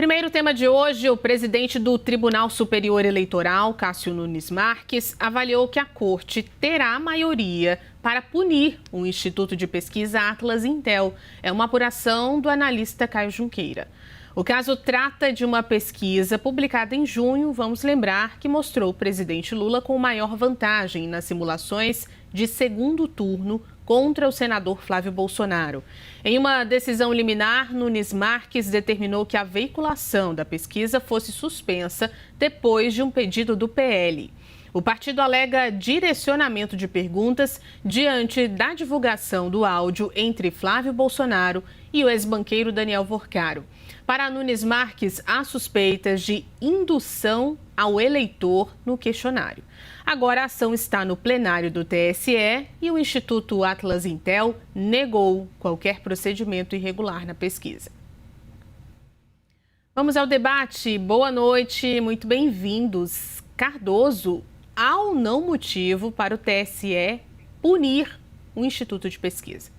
Primeiro tema de hoje, o presidente do Tribunal Superior Eleitoral, Cássio Nunes Marques, avaliou que a corte terá maioria para punir o Instituto de Pesquisa Atlas Intel. É uma apuração do analista Caio Junqueira. O caso trata de uma pesquisa publicada em junho, vamos lembrar, que mostrou o presidente Lula com maior vantagem nas simulações de segundo turno contra o senador Flávio Bolsonaro. Em uma decisão liminar, Nunes Marques determinou que a veiculação da pesquisa fosse suspensa depois de um pedido do PL. O partido alega direcionamento de perguntas diante da divulgação do áudio entre Flávio Bolsonaro e o ex-banqueiro Daniel Vorcaro. Para Nunes Marques, há suspeitas de indução ao eleitor no questionário. Agora a ação está no plenário do TSE e o Instituto Atlas Intel negou qualquer procedimento irregular na pesquisa. Vamos ao debate. Boa noite, muito bem-vindos. Cardoso, há ou não motivo para o TSE punir o Instituto de Pesquisa?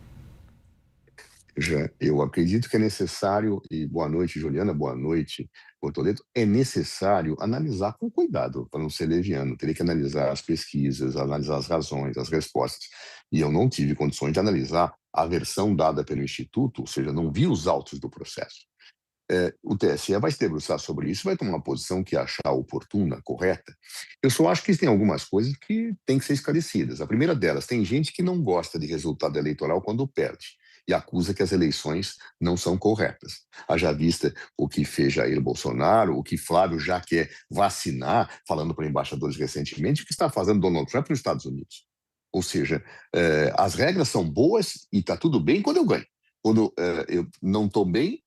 Eu acredito que é necessário, e boa noite, Juliana, boa noite, Bortoleto, é necessário analisar com cuidado, para não ser leviano. Teria que analisar as pesquisas, analisar as razões, as respostas. E eu não tive condições de analisar a versão dada pelo Instituto, ou seja, não vi os autos do processo. O TSE vai se debruçar sobre isso, vai tomar uma posição que achar oportuna, correta. Eu só acho que tem algumas coisas que têm que ser esclarecidas. A primeira delas, tem gente que não gosta de resultado eleitoral quando perde e acusa que as eleições não são corretas. Haja vista o que fez Jair Bolsonaro, o que Flávio já quer vacinar, falando para embaixadores recentemente, o que está fazendo Donald Trump nos Estados Unidos. Ou seja, as regras são boas e está tudo bem quando eu ganho. Quando eu não estou bem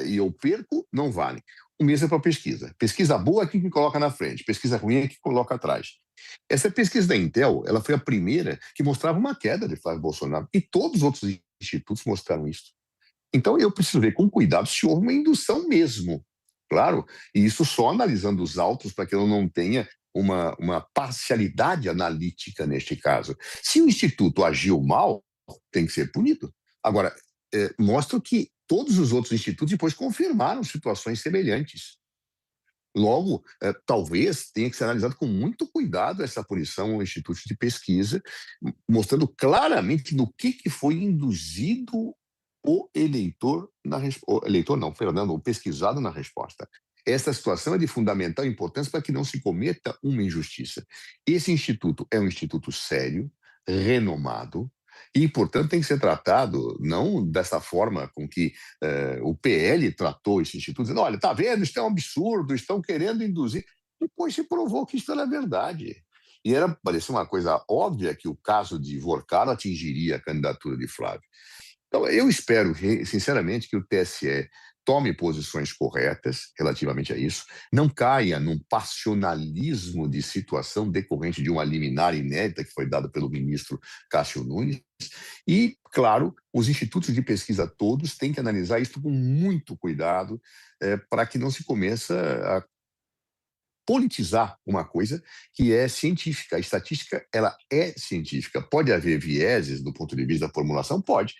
e eu perco, não vale. O mesmo é para pesquisa. Pesquisa boa é quem coloca na frente, pesquisa ruim é quem coloca atrás. Essa pesquisa da Intel, ela foi a primeira que mostrava uma queda de Flávio Bolsonaro e todos os outros institutos mostraram isso. Então eu preciso ver com cuidado se houve uma indução mesmo, claro, e isso só analisando os autos para que eu não tenha uma parcialidade analítica neste caso. Se o instituto agiu mal, tem que ser punido. Agora, mostra que todos os outros institutos depois confirmaram situações semelhantes. Logo, talvez tenha que ser analisado com muito cuidado essa punição ao Instituto de Pesquisa, mostrando claramente no que foi induzido o eleitor o pesquisado na resposta. Essa situação é de fundamental importância para que não se cometa uma injustiça. Esse instituto é um instituto sério, renomado, e, portanto, tem que ser tratado não dessa forma com que o PL tratou esse instituto, dizendo, olha, está vendo, isso é um absurdo, estão querendo induzir. Depois se provou que isso era verdade. E parecia uma coisa óbvia que o caso de Vorcaro atingiria a candidatura de Flávio. Então, eu espero, sinceramente, que o TSE tome posições corretas relativamente a isso, não caia num passionalismo de situação decorrente de uma liminar inédita que foi dada pelo ministro Cássio Nunes. E, claro, os institutos de pesquisa todos têm que analisar isso com muito cuidado para que não se comece a politizar uma coisa que é científica. A estatística, ela é científica. Pode haver vieses do ponto de vista da formulação? Pode.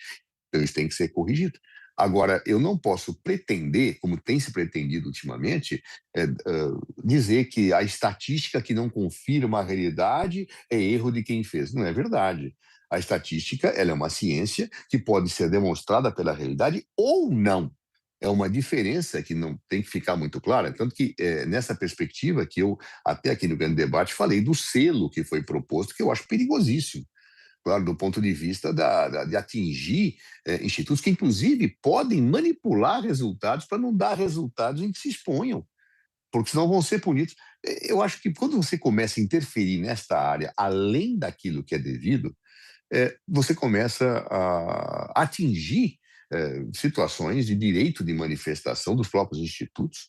Então, isso tem que ser corrigido. Agora, eu não posso pretender, como tem se pretendido ultimamente, dizer que a estatística que não confirma a realidade é erro de quem fez. Não é verdade. A estatística, ela é uma ciência que pode ser demonstrada pela realidade ou não. É uma diferença que não tem que ficar muito clara. Tanto que, nessa perspectiva, que eu, até aqui no grande debate, falei do selo que foi proposto, que eu acho perigosíssimo. Claro, do ponto de vista de atingir institutos que, inclusive, podem manipular resultados para não dar resultados em que se exponham, porque senão vão ser punidos. Eu acho que quando você começa a interferir nesta área, além daquilo que é devido, você começa a atingir situações de direito de manifestação dos próprios institutos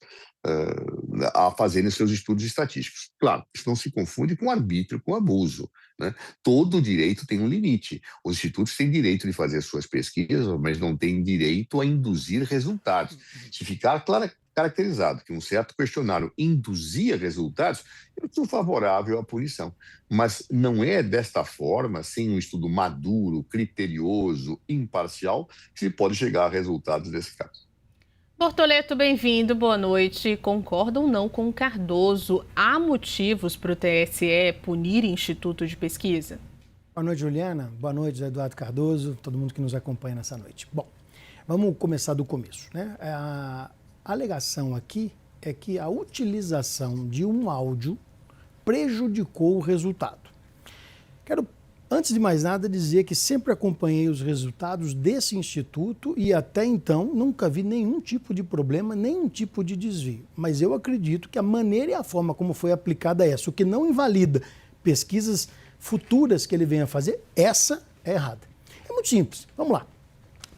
a fazerem seus estudos estatísticos. Claro, isso não se confunde com arbítrio, com abuso, né? Todo direito tem um limite. Os institutos têm direito de fazer suas pesquisas, mas não têm direito a induzir resultados. Se ficar caracterizado que um certo questionário induzia resultados, eu sou favorável à punição. Mas não é desta forma, sem um estudo maduro, criterioso, imparcial, que se pode chegar a resultados desse caso. Bortoleto, bem-vindo, boa noite. Concorda ou não com o Cardoso? Há motivos para o TSE punir Instituto de Pesquisa? Boa noite, Juliana. Boa noite, Eduardo Cardoso, todo mundo que nos acompanha nessa noite. Bom, vamos começar do começo, né? A alegação aqui é que a utilização de um áudio prejudicou o resultado. Quero, antes de mais nada, dizer que sempre acompanhei os resultados desse instituto e até então nunca vi nenhum tipo de problema, nenhum tipo de desvio. Mas eu acredito que a maneira e a forma como foi aplicada essa, o que não invalida pesquisas futuras que ele venha a fazer, essa é errada. É muito simples, vamos lá.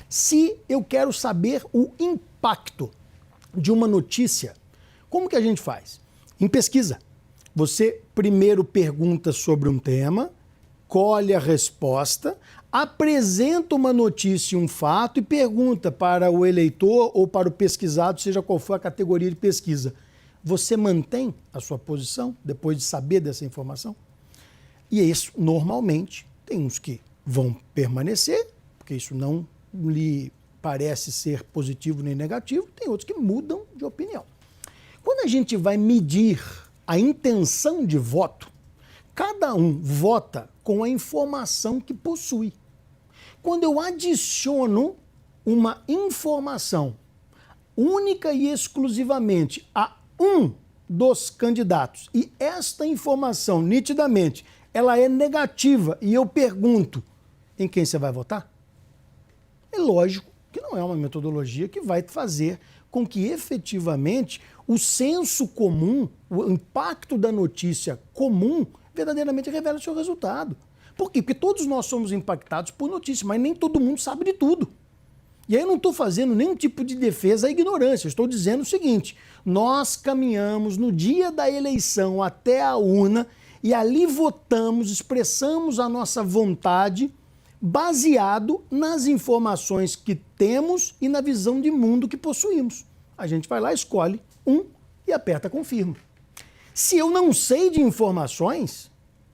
Se eu quero saber o impacto de uma notícia, como que a gente faz? Em pesquisa. Você primeiro pergunta sobre um tema, colhe a resposta, apresenta uma notícia, um fato e pergunta para o eleitor ou para o pesquisado, seja qual for a categoria de pesquisa. Você mantém a sua posição depois de saber dessa informação? E isso, normalmente, tem uns que vão permanecer, porque isso não lhe parece ser positivo nem negativo, tem outros que mudam de opinião. Quando a gente vai medir a intenção de voto, cada um vota com a informação que possui. Quando eu adiciono uma informação única e exclusivamente a um dos candidatos e esta informação, nitidamente, ela é negativa e eu pergunto em quem você vai votar, é lógico que não é uma metodologia que vai fazer com que efetivamente o senso comum, o impacto da notícia comum, verdadeiramente revele o seu resultado. Por quê? Porque todos nós somos impactados por notícias, mas nem todo mundo sabe de tudo. E aí eu não estou fazendo nenhum tipo de defesa à ignorância, eu estou dizendo o seguinte, nós caminhamos no dia da eleição até a urna e ali votamos, expressamos a nossa vontade baseado nas informações que temos e na visão de mundo que possuímos. A gente vai lá, escolhe um e aperta confirma. Se eu não sei de informações,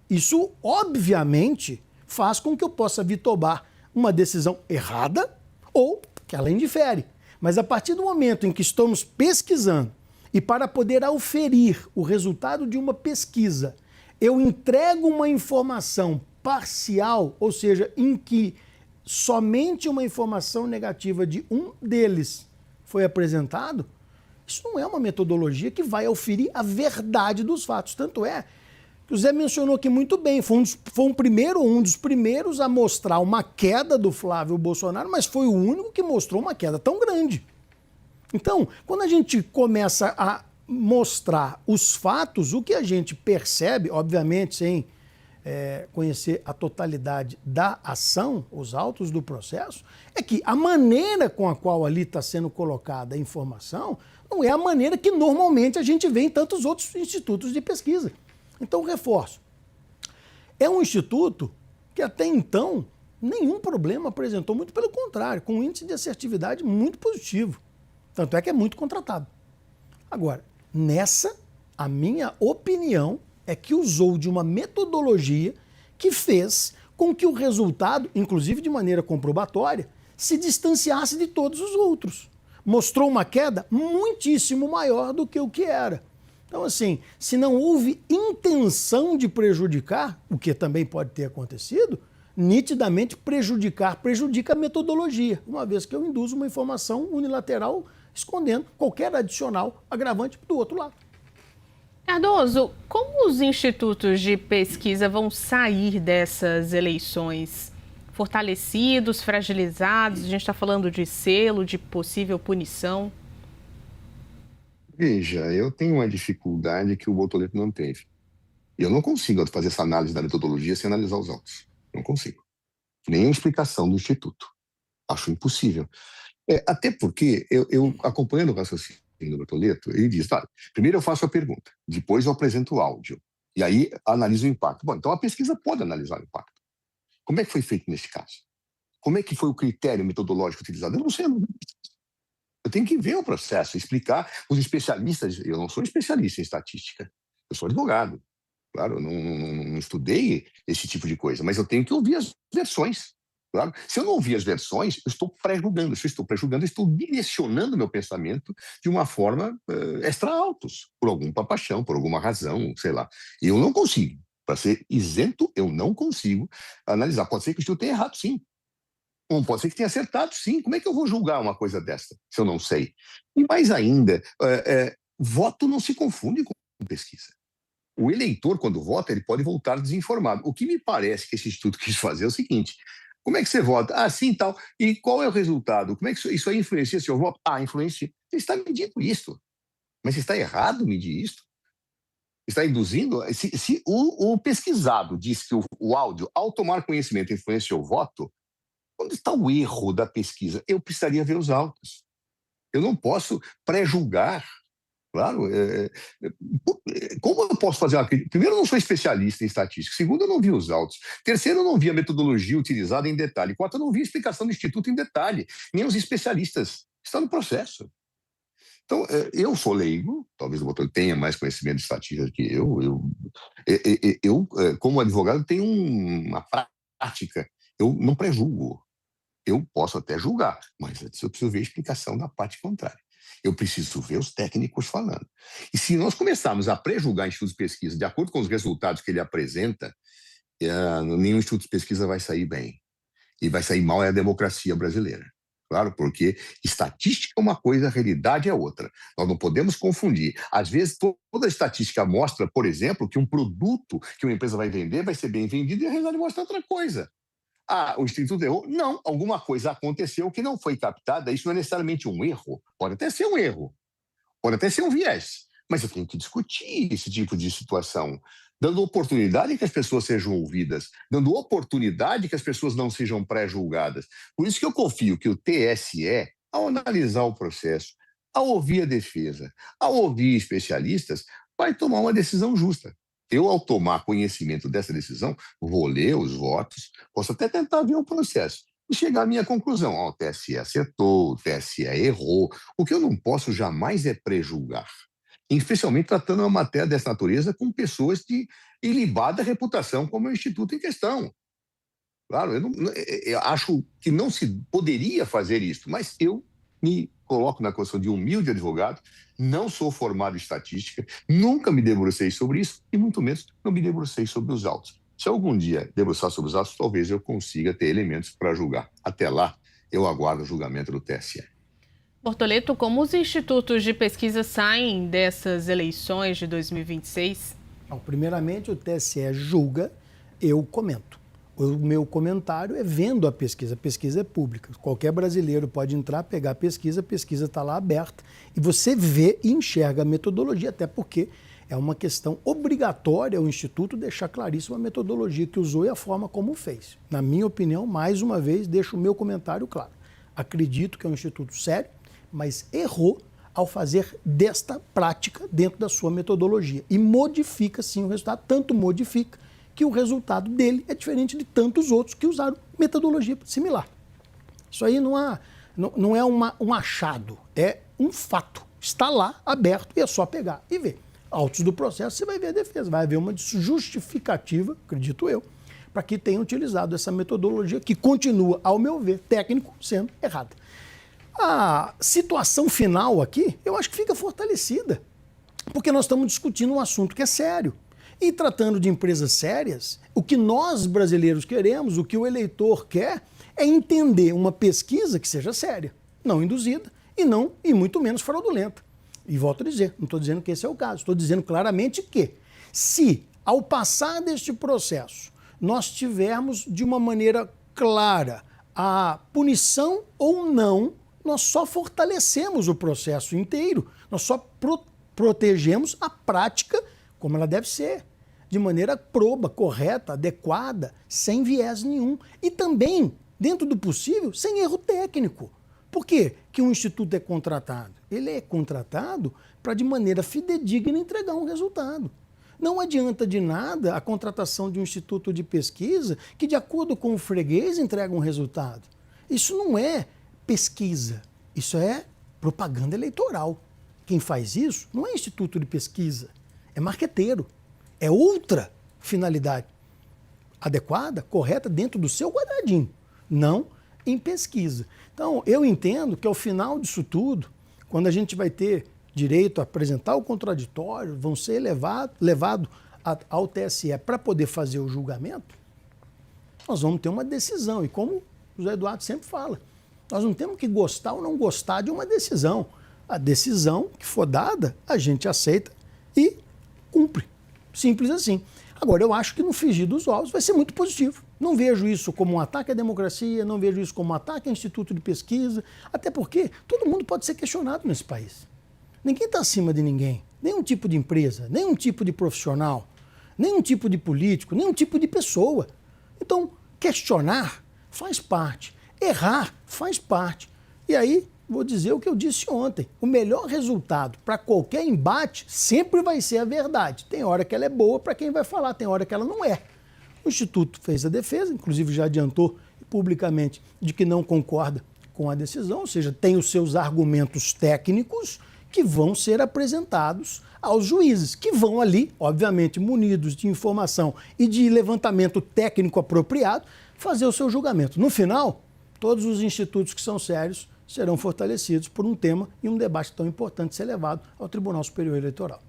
isso obviamente faz com que eu possa vir tomar uma decisão errada ou que ela indifere. Mas a partir do momento em que estamos pesquisando e para poder auferir o resultado de uma pesquisa, eu entrego uma informação parcial, ou seja, em que somente uma informação negativa de um deles foi apresentado, isso não é uma metodologia que vai auferir a verdade dos fatos. Tanto é que o Zé mencionou aqui muito bem, foi um dos primeiros a mostrar uma queda do Flávio Bolsonaro, mas foi o único que mostrou uma queda tão grande. Então, quando a gente começa a mostrar os fatos, o que a gente percebe, obviamente sem conhecer a totalidade da ação, os autos do processo, é que a maneira com a qual ali está sendo colocada a informação não é a maneira que normalmente a gente vê em tantos outros institutos de pesquisa. Então, reforço. É um instituto que até então nenhum problema apresentou, muito pelo contrário, com um índice de assertividade muito positivo. Tanto é que é muito contratado. Agora, nessa, a minha opinião é que usou de uma metodologia que fez com que o resultado, inclusive de maneira comprobatória, se distanciasse de todos os outros. Mostrou uma queda muitíssimo maior do que o que era. Então, assim, se não houve intenção de prejudicar, o que também pode ter acontecido, nitidamente prejudica a metodologia, uma vez que eu induzo uma informação unilateral escondendo qualquer adicional agravante do outro lado. Cardoso, como os institutos de pesquisa vão sair dessas eleições? Fortalecidos, fragilizados? A gente está falando de selo, de possível punição? Veja, eu tenho uma dificuldade que o Bortoleto não teve. Eu não consigo fazer essa análise da metodologia sem analisar os autos. Não consigo. Nenhuma explicação do Instituto. Acho impossível. Até porque, eu acompanhando o raciocínio do Bortoleto, ele diz, tá, primeiro eu faço a pergunta, depois eu apresento o áudio, e aí analiso o impacto. Bom, então a pesquisa pode analisar o impacto. Como é que foi feito nesse caso? Como é que foi o critério metodológico utilizado? Eu não sei, eu tenho que ver o processo, explicar. Os especialistas, eu não sou especialista em estatística, eu sou advogado. Claro, eu não estudei esse tipo de coisa, mas eu tenho que ouvir as versões. Claro. Se eu não ouvir as versões, eu estou pré-julgando. Se eu estou pré-julgando, eu estou direcionando meu pensamento de uma forma extra-autos, por alguma paixão, por alguma razão, sei lá. E eu não consigo. Para ser isento, eu não consigo analisar. Pode ser que o Instituto tenha errado, sim. Ou pode ser que tenha acertado, sim. Como é que eu vou julgar uma coisa dessa, se eu não sei? E mais ainda, voto não se confunde com pesquisa. O eleitor, quando vota, ele pode voltar desinformado. O que me parece que esse Instituto quis fazer é o seguinte: como é que você vota? Ah, sim, tal. E qual é o resultado? Como é que isso aí influencia seu voto? Ah, influencia. Você está medindo isso. Mas você está errado medir isso? Está induzindo? Se o pesquisado diz que o áudio, ao tomar conhecimento, influencia o voto, onde está o erro da pesquisa? Eu precisaria ver os autos. Eu não posso pré-julgar. Claro, como eu posso fazer uma crítica? Primeiro, eu não sou especialista em estatística. Segundo, eu não vi os autos. Terceiro, eu não vi a metodologia utilizada em detalhe. Quarto, eu não vi a explicação do Instituto em detalhe. Nem os especialistas. Está no processo. Então, eu sou leigo, talvez o doutor tenha mais conhecimento de estatística que eu como advogado, tenho uma prática. Eu não pré-julgo. Eu posso até julgar, mas antes eu preciso ver a explicação da parte contrária. Eu preciso ver os técnicos falando. E se nós começarmos a pré-julgar institutos de pesquisa de acordo com os resultados que ele apresenta, nenhum instituto de pesquisa vai sair bem. E vai sair mal é a democracia brasileira. Claro, porque estatística é uma coisa, a realidade é outra. Nós não podemos confundir. Às vezes, toda a estatística mostra, por exemplo, que um produto que uma empresa vai vender vai ser bem vendido e a realidade mostra outra coisa. Ah, o Instituto errou? Não, alguma coisa aconteceu que não foi captada. Isso não é necessariamente um erro. Pode até ser um erro. Pode até ser um viés. Mas eu tenho que discutir esse tipo de situação, dando oportunidade que as pessoas sejam ouvidas, dando oportunidade que as pessoas não sejam pré-julgadas. Por isso que eu confio que o TSE, ao analisar o processo, ao ouvir a defesa, ao ouvir especialistas, vai tomar uma decisão justa. Eu, ao tomar conhecimento dessa decisão, vou ler os votos, posso até tentar ver o processo e chegar à minha conclusão. O TSE acertou, o TSE errou. O que eu não posso jamais é prejulgar, especialmente tratando uma matéria dessa natureza com pessoas de ilibada reputação, como é o Instituto em questão. Claro, eu acho que não se poderia fazer isso, mas eu me coloco na condição de humilde advogado, não sou formado em estatística, nunca me debrucei sobre isso e muito menos não me debrucei sobre os autos. Se algum dia debruçar sobre os autos, talvez eu consiga ter elementos para julgar. Até lá, eu aguardo o julgamento do TSE. Bortoleto, como os institutos de pesquisa saem dessas eleições de 2026? Bom, primeiramente, o TSE julga, eu comento. O meu comentário é vendo a pesquisa é pública. Qualquer brasileiro pode entrar, pegar a pesquisa está lá aberta e você vê e enxerga a metodologia, até porque é uma questão obrigatória o Instituto deixar claríssima a metodologia que usou e a forma como fez. Na minha opinião, mais uma vez, deixo o meu comentário claro. Acredito que é um instituto sério, mas errou ao fazer desta prática dentro da sua metodologia e modifica sim o resultado, tanto modifica que o resultado dele é diferente de tantos outros que usaram metodologia similar. Isso aí não é um achado, é um fato. Está lá, aberto, e é só pegar e ver. Autos do processo, você vai ver a defesa, vai haver uma justificativa, acredito eu, para que tenha utilizado essa metodologia que continua, ao meu ver, técnico, sendo errada. A situação final aqui, eu acho que fica fortalecida, porque nós estamos discutindo um assunto que é sério. E tratando de empresas sérias, o que nós brasileiros queremos, o que o eleitor quer, é entender uma pesquisa que seja séria, não induzida e muito menos fraudulenta. E volto a dizer, não estou dizendo que esse é o caso, estou dizendo claramente que, se ao passar deste processo nós tivermos de uma maneira clara a punição ou não, nós só fortalecemos o processo inteiro, nós só protegemos a prática como ela deve ser, de maneira proba, correta, adequada, sem viés nenhum. E também, dentro do possível, sem erro técnico. Por quê que um instituto é contratado? Ele é contratado para, de maneira fidedigna, entregar um resultado. Não adianta de nada a contratação de um instituto de pesquisa que, de acordo com o freguês, entrega um resultado. Isso não é pesquisa, isso é propaganda eleitoral. Quem faz isso não é instituto de pesquisa, é marqueteiro, é outra finalidade adequada, correta, dentro do seu quadradinho. não em pesquisa. Então, eu entendo que ao final disso tudo, quando a gente vai ter direito a apresentar o contraditório, vão ser levado ao TSE para poder fazer o julgamento, nós vamos ter uma decisão. E como o José Eduardo sempre fala, nós não temos que gostar ou não gostar de uma decisão. A decisão que for dada, a gente aceita e cumpre. Simples assim. Agora, eu acho que no frigir dos ovos vai ser muito positivo. Não vejo isso como um ataque à democracia, não vejo isso como um ataque ao Instituto de Pesquisa, até porque todo mundo pode ser questionado nesse país. Ninguém está acima de ninguém. Nenhum tipo de empresa, nenhum tipo de profissional, nenhum tipo de político, nenhum tipo de pessoa. Então, questionar faz parte. Errar faz parte. E aí, vou dizer o que eu disse ontem. O melhor resultado para qualquer embate sempre vai ser a verdade. Tem hora que ela é boa para quem vai falar, tem hora que ela não é. O Instituto fez a defesa, inclusive já adiantou publicamente de que não concorda com a decisão, ou seja, tem os seus argumentos técnicos que vão ser apresentados aos juízes, que vão ali, obviamente, munidos de informação e de levantamento técnico apropriado, fazer o seu julgamento. No final, todos os institutos que são sérios serão fortalecidos por um tema e um debate tão importante ser levado ao Tribunal Superior Eleitoral.